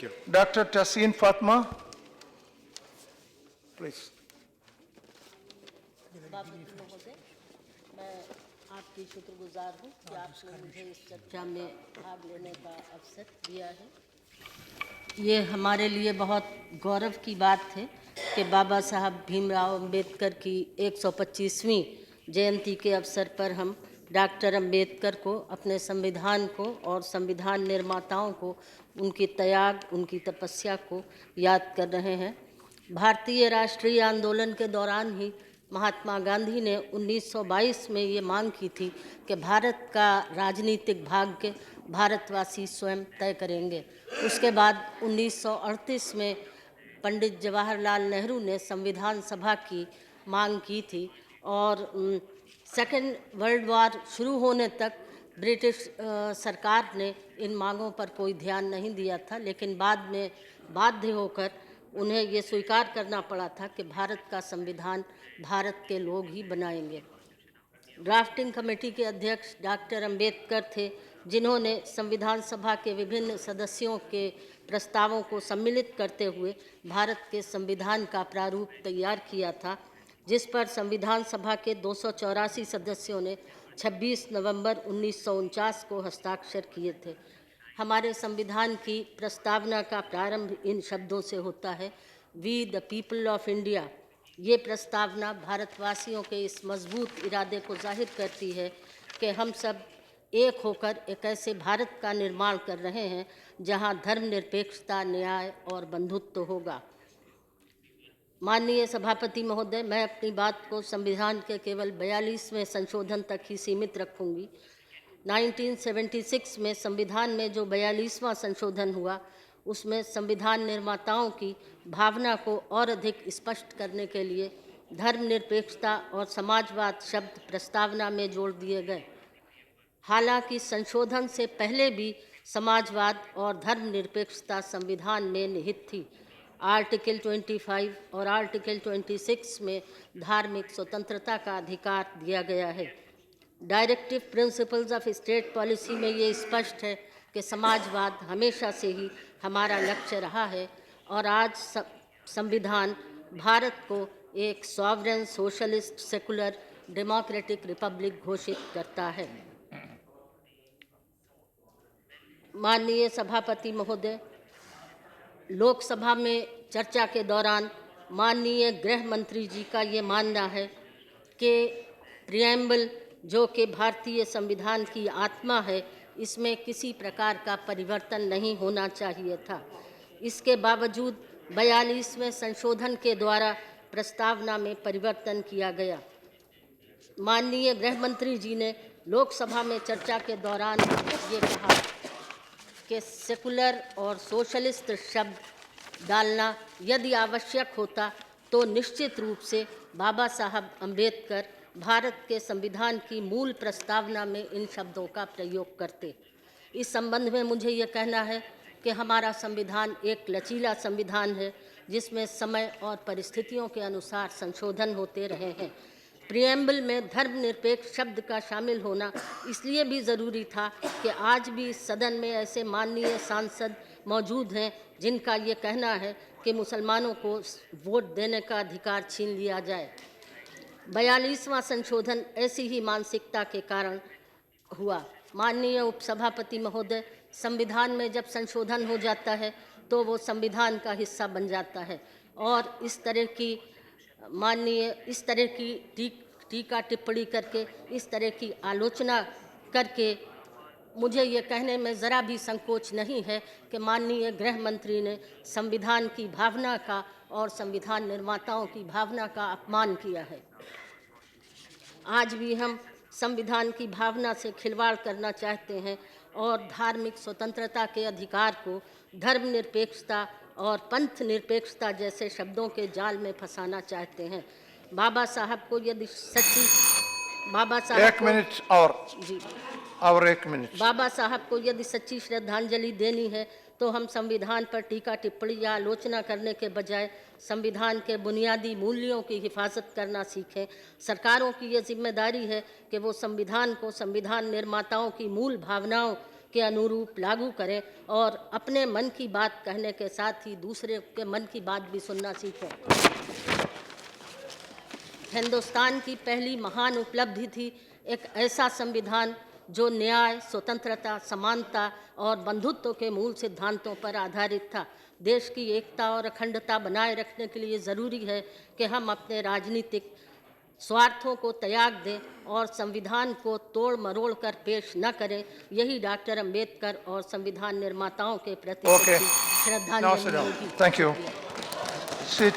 Dr. Taseen Fatma, please. सभापति महोदय, मैं आपकी शुक्रगुजार हूँ कि आपने मुझे इस चर्चा में भाग लेने का अवसर दिया है। ये हमारे लिए बहुत गौरव की बात है कि बाबा साहब भीमराव अंबेडकर की 125वीं जयंती के अवसर पर हम डॉक्टर अंबेडकर को, अपने संविधान को और संविधान निर्माताओं को, उनकी त्याग, उनकी तपस्या को याद कर रहे हैं। भारतीय राष्ट्रीय आंदोलन के दौरान ही महात्मा गांधी ने 1922 में ये मांग की थी कि भारत का राजनीतिक भाग्य भारतवासी स्वयं तय करेंगे। उसके बाद 1938 में पंडित जवाहरलाल नेहरू ने संविधान सभा की मांग की थी और सेकेंड वर्ल्ड वॉर शुरू होने तक ब्रिटिश सरकार ने इन मांगों पर कोई ध्यान नहीं दिया था, लेकिन बाद में बाध्य होकर उन्हें ये स्वीकार करना पड़ा था कि भारत का संविधान भारत के लोग ही बनाएंगे। ड्राफ्टिंग कमेटी के अध्यक्ष डॉक्टर अंबेडकर थे, जिन्होंने संविधान सभा के विभिन्न सदस्यों के प्रस्तावों को सम्मिलित करते हुए भारत के संविधान का प्रारूप तैयार किया था, जिस पर संविधान सभा के 284 सदस्यों ने 26 नवंबर 1949 को हस्ताक्षर किए थे। हमारे संविधान की प्रस्तावना का प्रारंभ इन शब्दों से होता है, we the people of India. ये प्रस्तावना भारतवासियों के इस मजबूत इरादे को जाहिर करती है कि हम सब एक होकर एक ऐसे भारत का निर्माण कर रहे हैं जहां धर्मनिरपेक्षता, न्याय और बंधुत्व होगा। माननीय सभापति महोदय, मैं अपनी बात को संविधान के केवल 42वें संशोधन तक ही सीमित रखूंगी। 1976 में संविधान में जो 42वां संशोधन हुआ, उसमें संविधान निर्माताओं की भावना को और अधिक स्पष्ट करने के लिए धर्मनिरपेक्षता और समाजवाद शब्द प्रस्तावना में जोड़ दिए गए। हालांकि संशोधन से पहले भी समाजवाद और धर्मनिरपेक्षता संविधान में निहित थी। आर्टिकल 25 और आर्टिकल 26 में धार्मिक स्वतंत्रता का अधिकार दिया गया है। Directive principles of state policy में ये स्पष्ट है कि समाजवाद हमेशा से ही हमारा लक्ष्य रहा है और आज संविधान भारत को एक sovereign, socialist, secular, democratic Republic घोषित करता है। माननीय सभापति महोदय, लोकसभा में चर्चा के दौरान माननीय गृह मंत्री जी का ये मानना है कि प्रिएम्बल, जो कि भारतीय संविधान की आत्मा है, इसमें किसी प्रकार का परिवर्तन नहीं होना चाहिए था। इसके बावजूद 42वें संशोधन के द्वारा प्रस्तावना में परिवर्तन किया गया। माननीय गृह मंत्री जी ने लोकसभा में चर्चा के दौरान ये कहा कि सेकुलर और सोशलिस्ट शब्द डालना यदि आवश्यक होता तो निश्चित रूप से बाबा साहब अंबेडकर भारत के संविधान की मूल प्रस्तावना में इन शब्दों का प्रयोग करते। इस संबंध में मुझे ये कहना है कि हमारा संविधान एक लचीला संविधान है, जिसमें समय और परिस्थितियों के अनुसार संशोधन होते रहे हैं। प्रिएम्बल में धर्मनिरपेक्ष शब्द का शामिल होना इसलिए भी ज़रूरी था कि आज भी इस सदन में ऐसे माननीय सांसद मौजूद हैं जिनका ये कहना है कि मुसलमानों को वोट देने का अधिकार छीन लिया जाए। 42वां संशोधन ऐसी ही मानसिकता के कारण हुआ। माननीय उपसभापति महोदय, संविधान में जब संशोधन हो जाता है तो वो संविधान का हिस्सा बन जाता है और इस तरह की टीका टिप्पणी करके, इस तरह की आलोचना करके मुझे ये कहने में ज़रा भी संकोच नहीं है कि माननीय गृह मंत्री ने संविधान की भावना का और संविधान निर्माताओं की भावना का अपमान किया है। आज भी हम संविधान की भावना से खिलवाड़ करना चाहते हैं और धार्मिक स्वतंत्रता के अधिकार को धर्मनिरपेक्षता और पंथ निरपेक्षता जैसे शब्दों के जाल में फंसाना चाहते हैं। बाबा साहब को यदि सच्ची बाबा साहब को यदि सच्ची श्रद्धांजलि देनी है तो हम संविधान पर टीका टिप्पणी या आलोचना करने के बजाय संविधान के बुनियादी मूल्यों की हिफाजत करना सीखें। सरकारों की ये जिम्मेदारी है कि वो संविधान को संविधान निर्माताओं की मूल भावनाओं के अनुरूप लागू करें और अपने मन की बात कहने के साथ ही दूसरे के मन की बात भी सुनना सीखें। हिंदुस्तान की पहली महान उपलब्धि थी एक ऐसा संविधान जो न्याय, स्वतंत्रता, समानता और बंधुत्व के मूल सिद्धांतों पर आधारित था। देश की एकता और अखंडता बनाए रखने के लिए ज़रूरी है कि हम अपने राजनीतिक स्वार्थों को त्याग दें और संविधान को तोड़ मरोड़ कर पेश न करें। यही डॉक्टर अंबेडकर और संविधान निर्माताओं के प्रति Okay. Now sit श्रद्धांजलि down. होगी। Thank you. Sit.